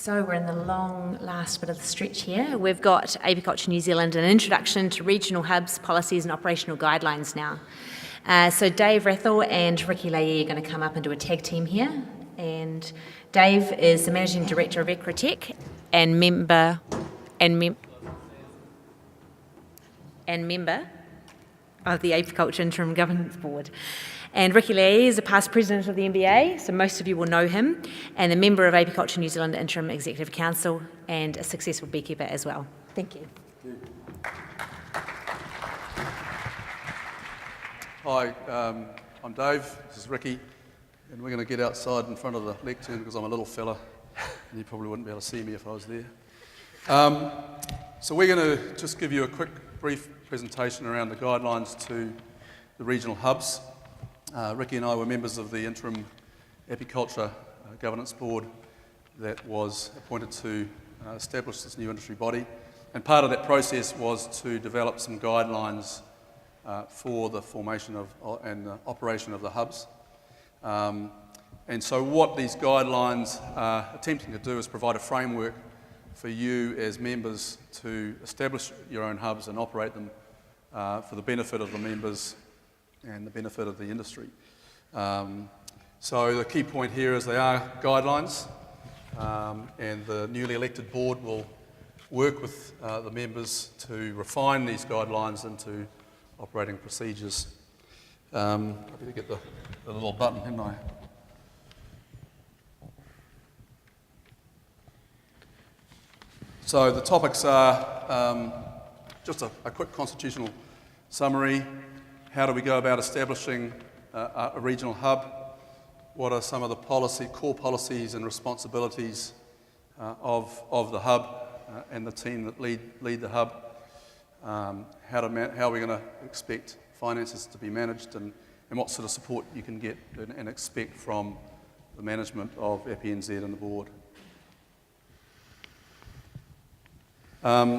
So we're in the long last bit of the stretch here. We've got Apiculture New Zealand, an introduction to regional hubs, policies and operational guidelines now. So Dave Wrathall and Ricki Leahy are going to come up and do a tag team here. And Dave is the Managing Director of Ecritech and member of the Apiculture Interim Governance Board. And Ricki Leahy is a past president of the MBA, so most of you will know him, and a member of Apiculture New Zealand Interim Executive Council, and a successful beekeeper as well. Thank you. Hi, I'm Dave, this is Ricki, and we're going to get outside in front of the lectern because I'm a little fella, and you probably wouldn't be able to see me if I was there. So we're going to just give you a quick, brief presentation around the guidelines to the regional hubs. Ricki and I were members of the Interim Apiculture Governance Board that was appointed to establish this new industry body, and part of that process was to develop some guidelines for the formation of and the operation of the hubs. And so what these guidelines are attempting to do is provide a framework for you as members to establish your own hubs and operate them for the benefit of the members and the benefit of the industry. So the key point here is they are guidelines, and the newly elected board will work with the members to refine these guidelines into operating procedures. I better get the little button, hadn't I? So the topics are just a quick constitutional summary. How do we go about establishing a regional hub? What are some of the core policies and responsibilities of the hub and the team that lead the hub? How are we going to expect finances to be managed, and what sort of support you can get and expect from the management of APNZ and the board.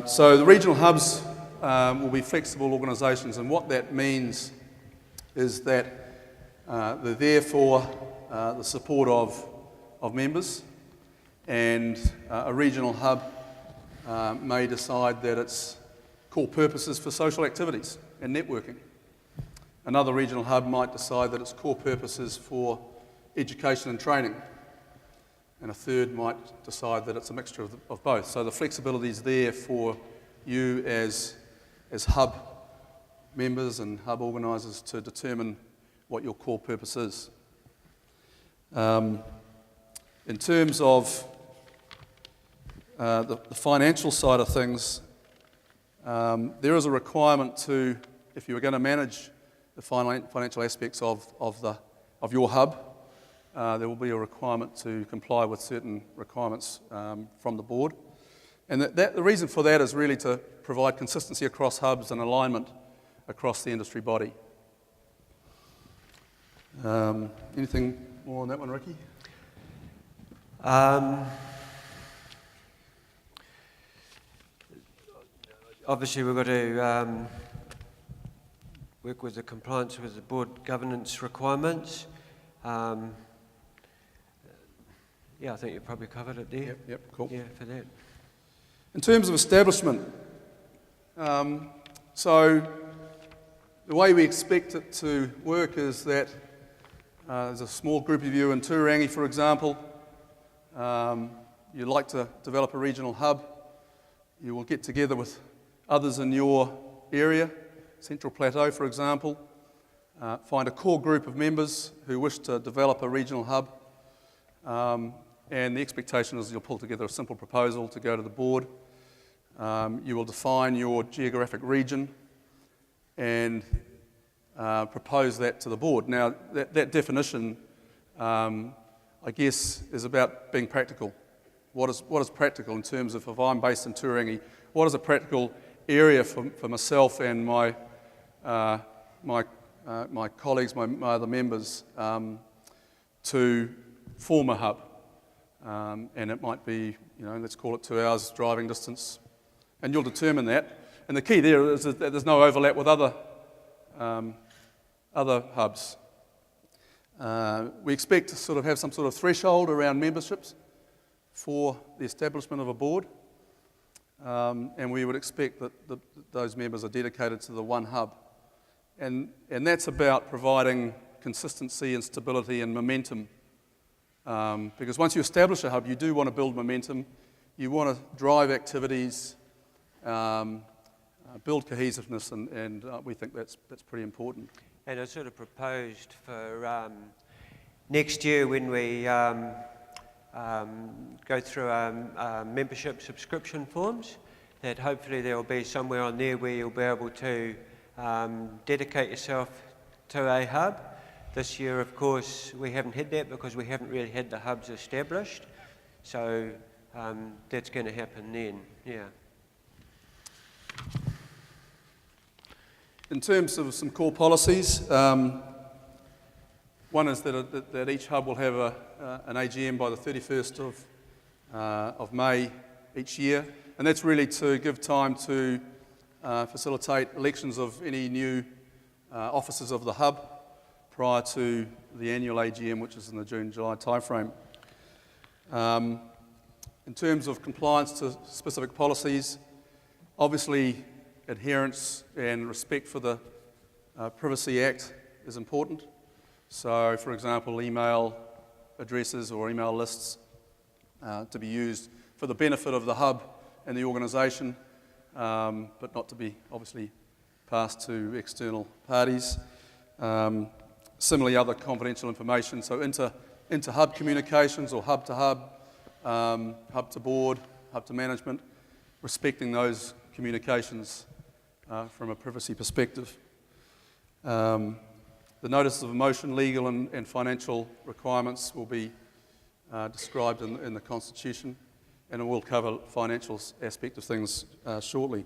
So the regional hubs will be flexible organisations, and what that means is that they're there for the support of members, and a regional hub may decide that its core purpose is for social activities and networking. Another regional hub might decide that its core purpose is for education and training, and a third might decide that it's a mixture of both. So the flexibility is there for you as hub members and hub organisers to determine what your core purpose is. In terms of the financial side of things, there is a requirement to, if you are going to manage the financial aspects of your hub, there will be a requirement to comply with certain requirements from the board. And the reason for that is really to provide consistency across hubs and alignment across the industry body. Anything more on that one, Ricki? Obviously we've got to work with the compliance with the board governance requirements. Yeah, I think you probably covered it there. Yep, cool. Yeah, for that. In terms of establishment, so the way we expect it to work is that there's a small group of you in Turangi, for example. You'd like to develop a regional hub. You will get together with others in your area, Central Plateau, for example. Find a core group of members who wish to develop a regional hub. And the expectation is you'll pull together a simple proposal to go to the board. You will define your geographic region and propose that to the board. Now, that definition, I guess, is about being practical. What is practical in terms of, if I'm based in Turangi, what is a practical area for myself and my colleagues, my other members, to form a hub? And it might be, let's call it 2 hours driving distance, and you'll determine that. And the key there is that there's no overlap with other hubs. We expect to sort of have some sort of threshold around memberships for the establishment of a board, and we would expect that those members are dedicated to the one hub. And that's about providing consistency and stability and momentum. Because once you establish a hub, you do want to build momentum, you want to drive activities, build cohesiveness, and we think that's pretty important. And I sort of proposed for next year when we go through our membership subscription forms, that hopefully there will be somewhere on there where you'll be able to dedicate yourself to a hub. This year, of course, we haven't had that because we haven't really had the hubs established. So that's going to happen then, yeah. In terms of some core policies, one is that each hub will have an AGM by the 31st of May each year, and that's really to give time to facilitate elections of any new officers of the hub prior to the annual AGM, which is in the June-July timeframe. In terms of compliance to specific policies, obviously adherence and respect for the Privacy Act is important. So, for example, email addresses or email lists to be used for the benefit of the hub and the organisation, but not to be obviously passed to external parties. Similarly, other confidential information, so inter-hub communications or hub to hub, hub to board, hub to management, respecting those communications from a privacy perspective. The notices of motion, legal and financial requirements will be described in the Constitution, and it will cover financial aspect of things shortly.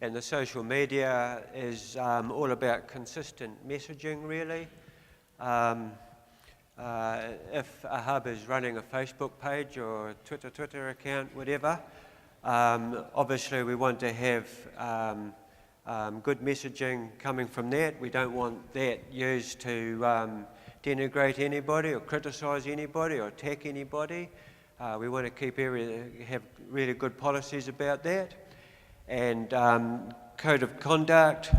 And the social media is all about consistent messaging, really. If a hub is running a Facebook page or a Twitter account, whatever, obviously we want to have good messaging coming from that. We don't want that used to denigrate anybody or criticise anybody or attack anybody. We want to have really good policies about that. And code of conduct,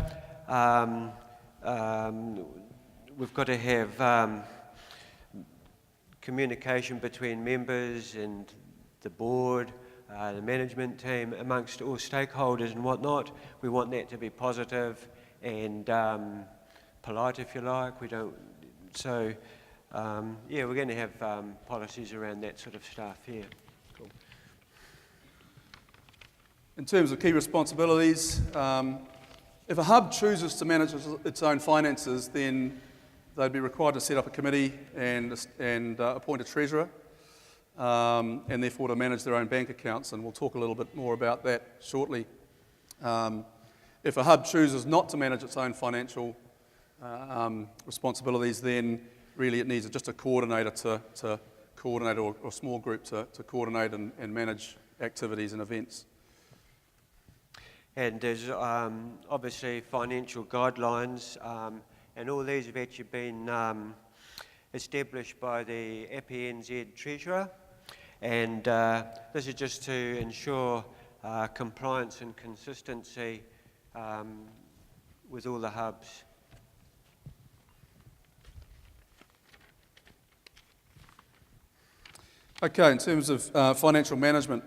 we've got to have communication between members and the board, the management team, amongst all stakeholders and whatnot. We want that to be positive and polite, if you like. We don't. So, yeah, we're going to have policies around that sort of stuff. Yeah. Cool. In terms of key responsibilities, if a hub chooses to manage its own finances, then they'd be required to set up a committee and appoint a treasurer, and therefore to manage their own bank accounts, and we'll talk a little bit more about that shortly. If a hub chooses not to manage its own financial responsibilities, then really it needs just a coordinator to coordinate, or a small group to coordinate and manage activities and events. And there's obviously financial guidelines, and all these have actually been established by the APNZ Treasurer, and this is just to ensure compliance and consistency with all the hubs. Okay, in terms of financial management,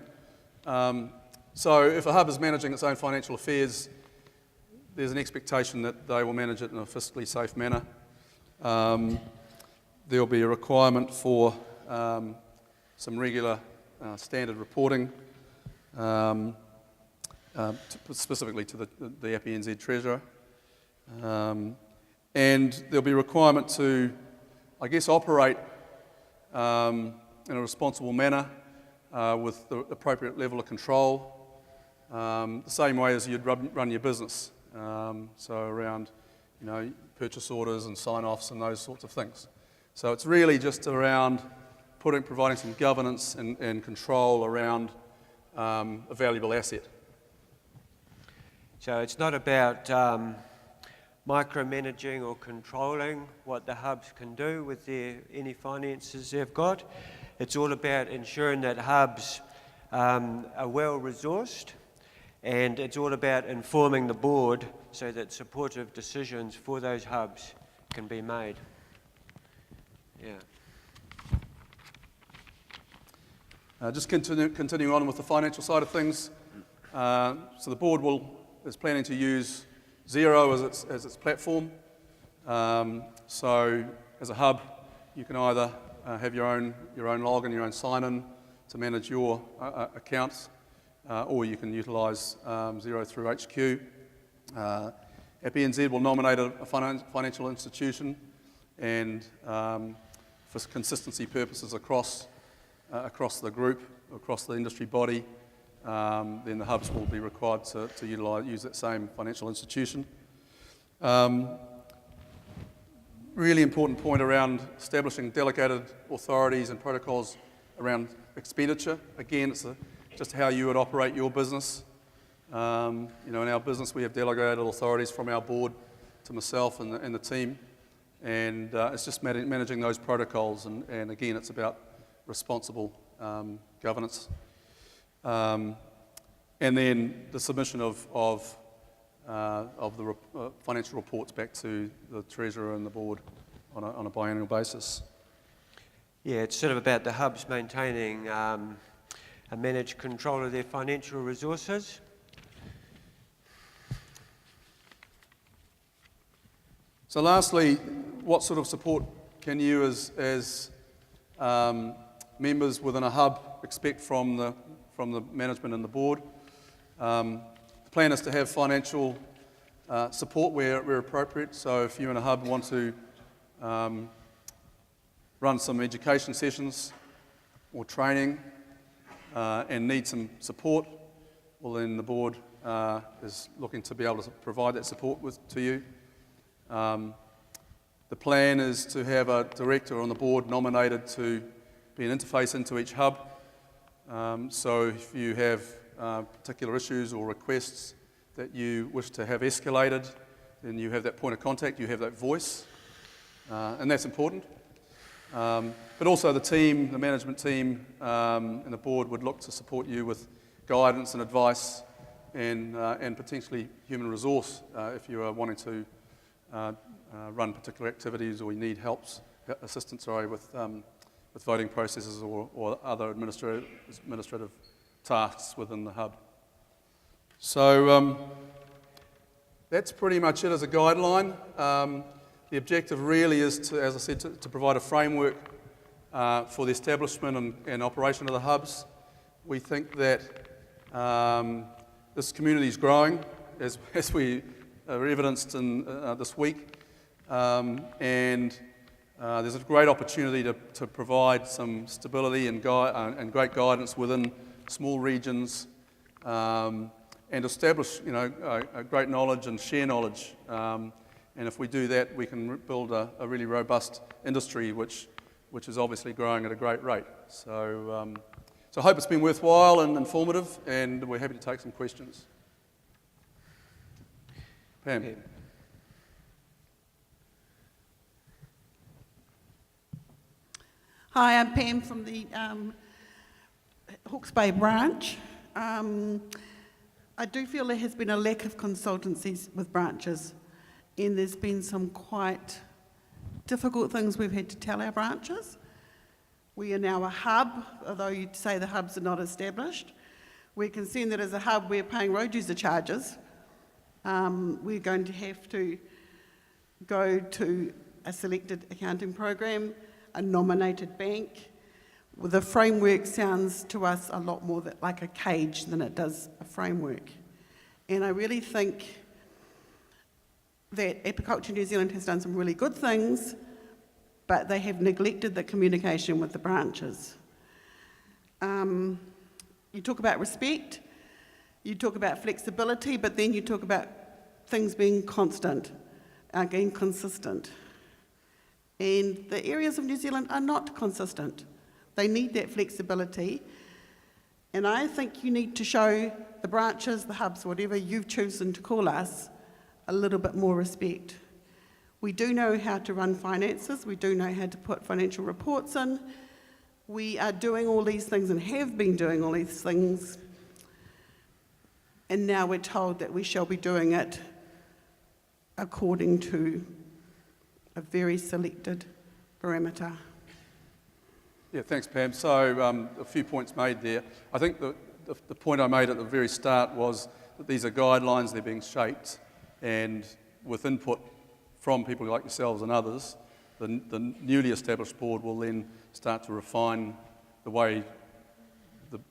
so if a hub is managing its own financial affairs, there's an expectation that they will manage it in a fiscally safe manner. There'll be a requirement for some regular standard reporting, specifically to the APNZ Treasurer. And there'll be a requirement to, I guess, operate in a responsible manner with the appropriate level of control, the same way as you'd run your business. So around, purchase orders and sign-offs and those sorts of things. So it's really just around providing some governance and control around a valuable asset. So it's not about micromanaging or controlling what the hubs can do with any finances they've got. It's all about ensuring that hubs are well resourced, and it's all about informing the board so that supportive decisions for those hubs can be made. Yeah. Just continuing on with the financial side of things. So the board is planning to use Xero as its platform. So as a hub, you can either have your own login, your own sign-in to manage your accounts, or you can utilise Xero through HQ. APNZ will nominate a financial institution, and for consistency purposes across the group, across the industry body, then the hubs will be required to use that same financial institution. Really important point around establishing delegated authorities and protocols around expenditure. Again, it's just how you would operate your business. In our business, we have delegated authorities from our board to myself and the team, and it's just managing those protocols. And again, it's about responsible governance, and then the submission of the financial reports back to the Treasurer and the Board on a biannual basis. Yeah, it's sort of about the hubs maintaining a managed control of their financial resources. So lastly, what sort of support can you as members within a hub expect from the management and the board? The plan is to have financial support where appropriate. So if you and a hub want to run some education sessions or training and need some support, well then the board is looking to be able to provide that support to you. The plan is to have a director on the board nominated to be an interface into each hub. So if you have particular issues or requests that you wish to have escalated, then you have that point of contact, you have that voice, and that's important. But also the management team and the board would look to support you with guidance and advice and potentially human resource if you are wanting to run particular activities or you need assistance with voting processes or other administrative tasks within the hub. So that's pretty much it as a guideline. The objective really is to, as I said, to provide a framework for the establishment and operation of the hubs. We think that this community is growing, as we are evidenced in this week, and there's a great opportunity to provide some stability and great guidance within small regions, and establish a great knowledge and share knowledge. And if we do that, we can build a really robust industry, which is obviously growing at a great rate. So I hope it's been worthwhile and informative, and we're happy to take some questions. Pam. Hi, I'm Pam from the Hawke's Bay branch. I do feel there has been a lack of consultancies with branches, and there's been some quite difficult things we've had to tell our branches. We are now a hub, although you'd say the hubs are not established. We're concerned that as a hub we're paying road user charges. We're going to have to go to a selected accounting program, a nominated bank. The framework sounds to us a lot more like a cage than it does a framework. And I really think that Apiculture New Zealand has done some really good things, but they have neglected the communication with the branches. You talk about respect, you talk about flexibility, but then you talk about things being constant, being consistent. And the areas of New Zealand are not consistent. They need that flexibility. And I think you need to show the branches, the hubs, whatever you've chosen to call us, a little bit more respect. We do know how to run finances. We do know how to put financial reports in. We are doing all these things and have been doing all these things, and now we're told that we shall be doing it according to a very selected parameter. Yeah, thanks, Pam. So a few points made there. I think the point I made at the very start was that these are guidelines, they're being shaped, and with input from people like yourselves and others, the newly established board will then start to refine the way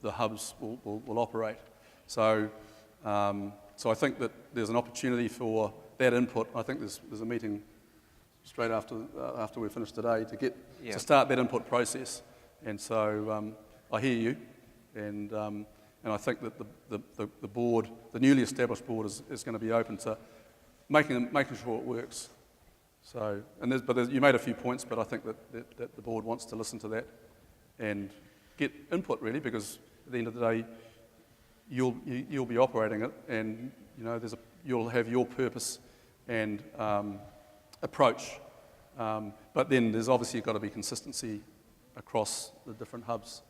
the hubs will operate. So I think that there's an opportunity for that input. I think there's a meeting straight after we finish today to start that input process. And so I hear you, and I think that the board, the newly established board, is going to be open to making sure it works. So, you made a few points, but I think that the board wants to listen to that and get input, really, because at the end of the day, you'll be operating it, and you'll have your purpose and approach. But then there's obviously got to be consistency across the different hubs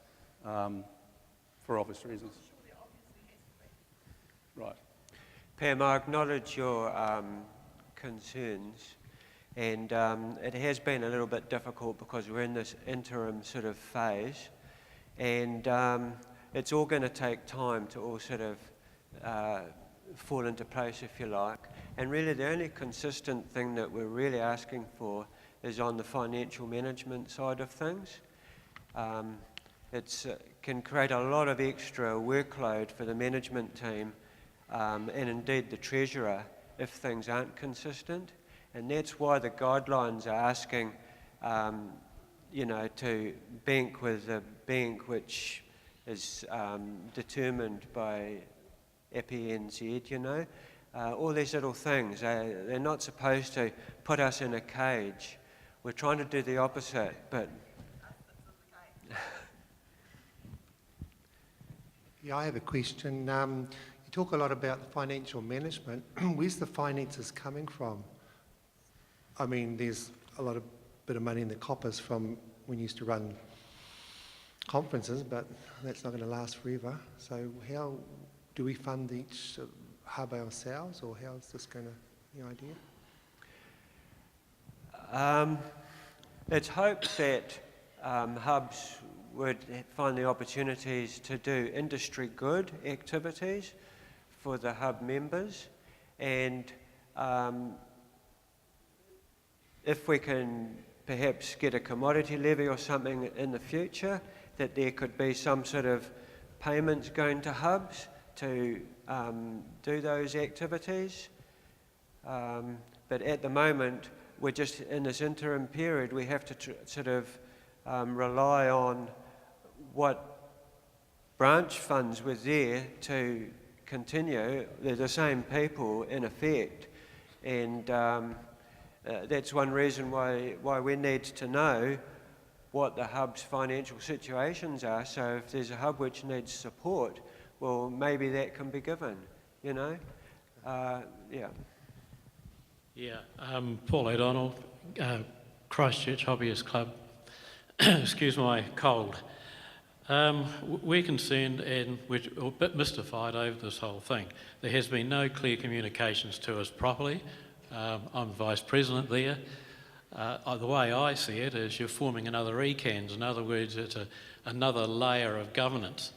for obvious reasons. Right. Pam, I acknowledge your concerns, and it has been a little bit difficult because we're in this interim sort of phase, and it's all going to take time to all sort of fall into place, if you like. And really the only consistent thing that we're really asking for is on the financial management side of things. It can create a lot of extra workload for the management team and indeed the treasurer if things aren't consistent. And that's why the guidelines are asking, to bank with a bank which is determined by EPNZ, all these little things. They're not supposed to put us in a cage. We're trying to do the opposite, but... Yeah, I have a question. You talk a lot about the financial management. Where's the finances coming from? I mean, there's a bit of money in the coppers from when you used to run conferences, but that's not going to last forever. So how do we fund each hub ourselves, or how is this going to, any idea? It's hoped that hubs would find the opportunities to do industry good activities for the hub members, and if we can perhaps get a commodity levy or something in the future, that there could be some sort of payments going to hubs to do those activities. But at the moment, we're just in this interim period, we have to sort of rely on what branch funds were there to continue. They're the same people in effect, and that's one reason why we need to know what the hub's financial situations are, so if there's a hub which needs support, well, maybe that can be given, Yeah. Yeah, Paul O'Donnell, Christchurch Hobbyist Club. Excuse my cold. We're concerned and we're a bit mystified over this whole thing. There has been no clear communications to us properly. I'm Vice President there. The way I see it is you're forming another ECANS. In other words, it's another layer of governance.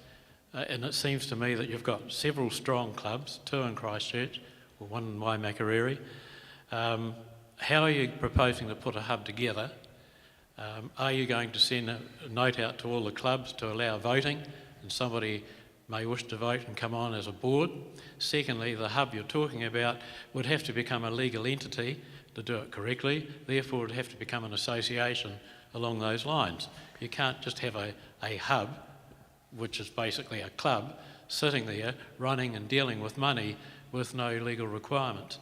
And it seems to me that you've got several strong clubs, 2 in Christchurch, or 1 in Waimakariri. How are you proposing to put a hub together? Are you going to send a note out to all the clubs to allow voting, and somebody may wish to vote and come on as a board? Secondly, the hub you're talking about would have to become a legal entity to do it correctly, therefore it would have to become an association along those lines. You can't just have a hub, which is basically a club, sitting there running and dealing with money with no legal requirements.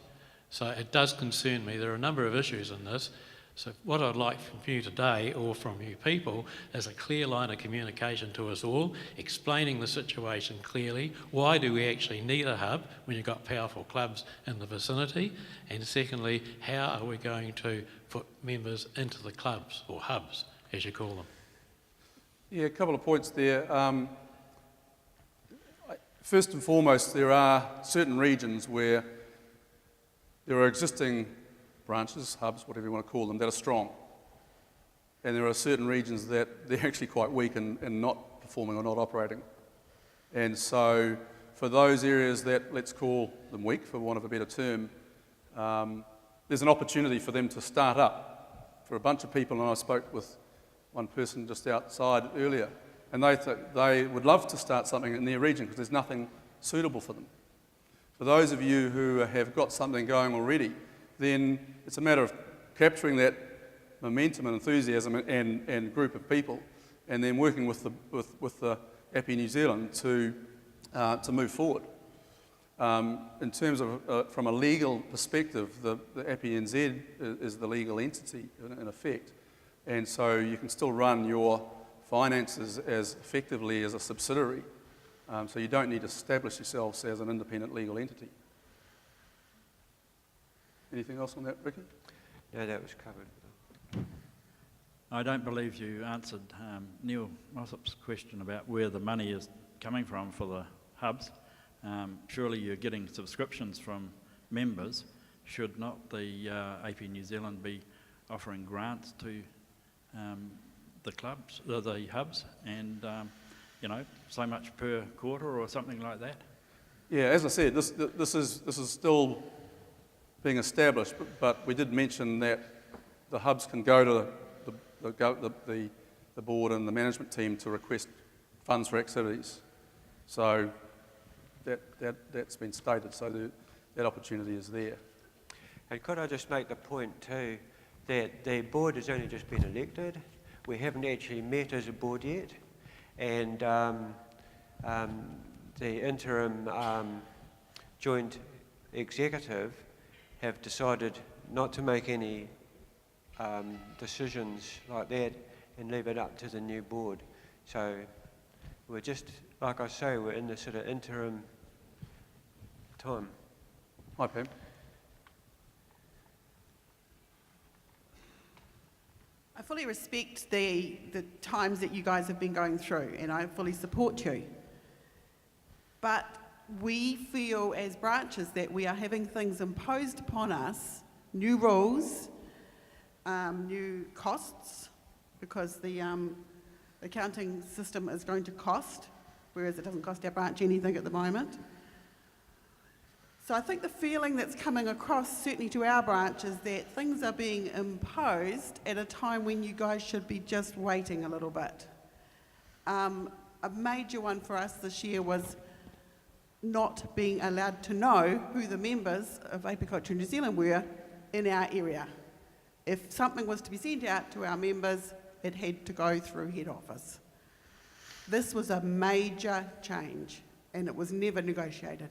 So it does concern me. There are a number of issues in this. So what I'd like from you today, or from you people, is a clear line of communication to us all, explaining the situation clearly. Why do we actually need a hub when you've got powerful clubs in the vicinity? And secondly, how are we going to put members into the clubs, or hubs, as you call them? Yeah, a couple of points there. First and foremost, there are certain regions where there are existing branches, hubs, whatever you want to call them, that are strong. And there are certain regions that they're actually quite weak and not performing or not operating. And so for those areas that, let's call them weak, for want of a better term, there's an opportunity for them to start up. For a bunch of people, and I spoke with one person just outside earlier, and they would love to start something in their region because there's nothing suitable for them. For those of you who have got something going already, then it's a matter of capturing that momentum and enthusiasm and group of people, and then working with the API New Zealand to move forward. In terms of, from a legal perspective, the API NZ is the legal entity in effect, and so you can still run your finances as effectively as a subsidiary, so you don't need to establish yourselves as an independent legal entity. Anything else on that, Ricki? No, that was covered. I don't believe you answered Neil Mossop's question about where the money is coming from for the hubs. Surely you're getting subscriptions from members. Should not the API New Zealand be offering grants to the clubs, the hubs, and so much per quarter or something like that? Yeah, as I said, this is still being established, but we did mention that the hubs can go to the board and the management team to request funds for activities. So that's been stated, so that opportunity is there. And could I just make the point too, that the board has only just been elected. We haven't actually met as a board yet, and the interim joint executive have decided not to make any decisions like that and leave it up to the new board. So we're just, like I say, we're in the sort of interim time. Hi, Pam. I fully respect the times that you guys have been going through, and I fully support you. But we feel as branches that we are having things imposed upon us, new rules, new costs, because the accounting system is going to cost, whereas it doesn't cost our branch anything at the moment. So I think the feeling that's coming across, certainly to our branch, is that things are being imposed at a time when you guys should be just waiting a little bit. A major one for us this year was not being allowed to know who the members of Apiculture New Zealand were in our area. If something was to be sent out to our members, it had to go through head office. This was a major change, and it was never negotiated.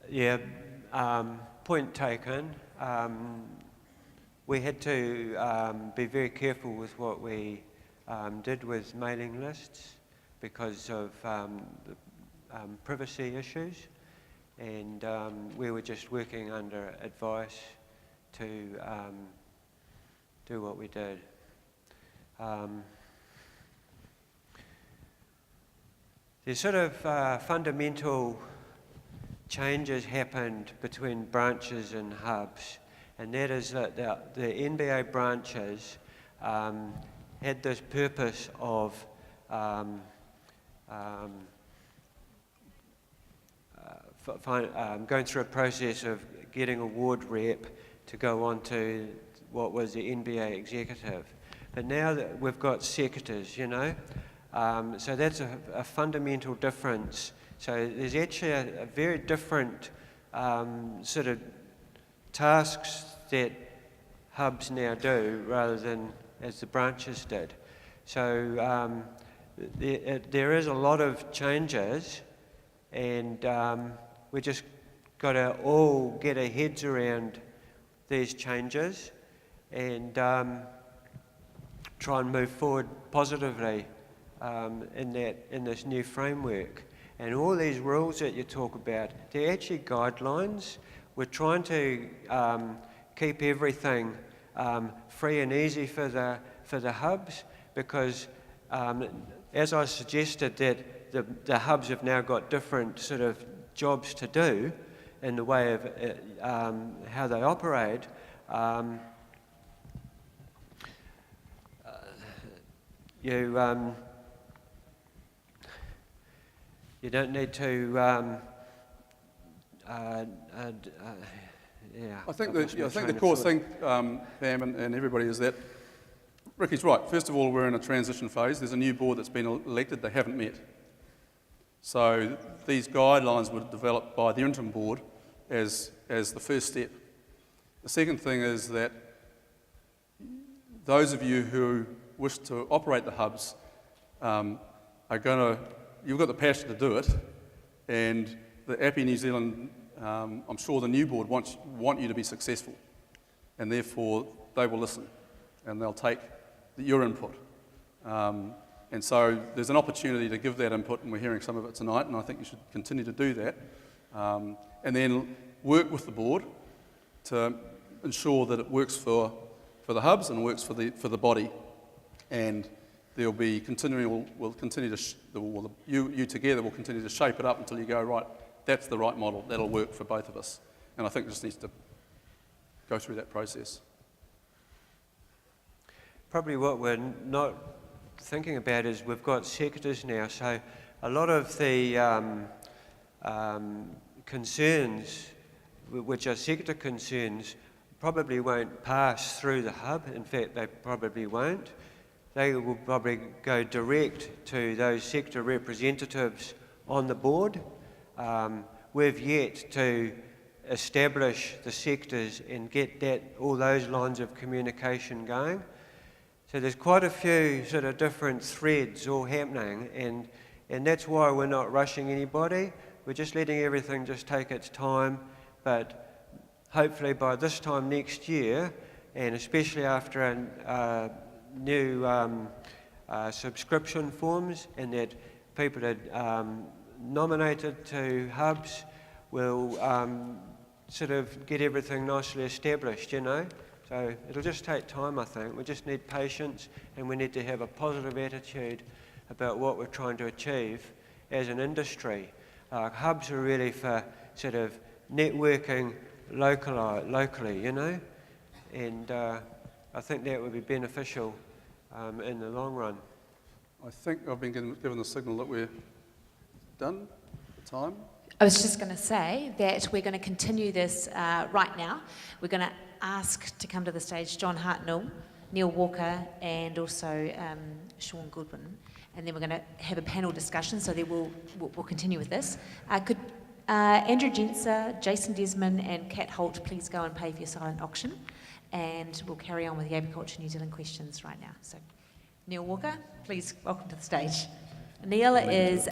Yeah, point taken. We had to be very careful with what we did with mailing lists because of the privacy issues, and we were just working under advice to do what we did. There's sort of fundamental changes happened between branches and hubs, and that is that the NBA branches had this purpose of going through a process of getting a ward rep to go on to what was the NBA executive. But now that we've got secretaries, so that's a fundamental difference. So there's actually a very different sort of tasks that hubs now do rather than as the branches did. So there is a lot of changes, and we just got to all get our heads around these changes and try and move forward positively in this new framework. And all these rules that you talk about, they're actually guidelines. We're trying to keep everything free and easy for the hubs, because as I suggested, that the hubs have now got different sort of jobs to do in the way of how they operate. You don't need to. I think the core thing, Pam and everybody, is that Ricky's right. First of all, we're in a transition phase. There's a new board that's been elected. They haven't met. So these guidelines were developed by the interim board as the first step. The second thing is that those of you who wish to operate the hubs you've got the passion to do it, and the API New Zealand, I'm sure the new board want you to be successful, and therefore they will listen and they'll take your input. And so there's an opportunity to give that input, and we're hearing some of it tonight, and I think you should continue to do that. And then work with the board to ensure that it works for the hubs and works for the body. And there'll be we'll continue to, you together will continue to shape it up until you go, right, that's the right model, that'll work for both of us. And I think it just needs to go through that process. Probably what we're not thinking about is we've got sectors now, so a lot of the concerns, which are sector concerns, probably won't pass through the hub. In fact, they probably won't. They will probably go direct to those sector representatives on the board. We've yet to establish the sectors and get all those lines of communication going. So there's quite a few sort of different threads all happening, and that's why we're not rushing anybody. We're just letting everything just take its time, but hopefully by this time next year, and especially after new subscription forms, and that people are nominated to hubs, will sort of get everything nicely established, you know. So it'll just take time, I think. We just need patience, and we need to have a positive attitude about what we're trying to achieve as an industry. Hubs are really for sort of networking locally, you know, and I think that would be beneficial in the long run. I think I've been given the signal that we're done for time. I was just going to say that we're going to continue this right now. We're going to ask to come to the stage John Hartnell, Neil Walker, and also Sean Goodwin. And then we're going to have a panel discussion, so we'll continue with this. Could Andrew Jenser, Jason Desmond, and Kat Holt please go and pay for your silent auction? And we'll carry on with the Agriculture New Zealand questions right now. So, Neil Walker, please welcome to the stage. Neil is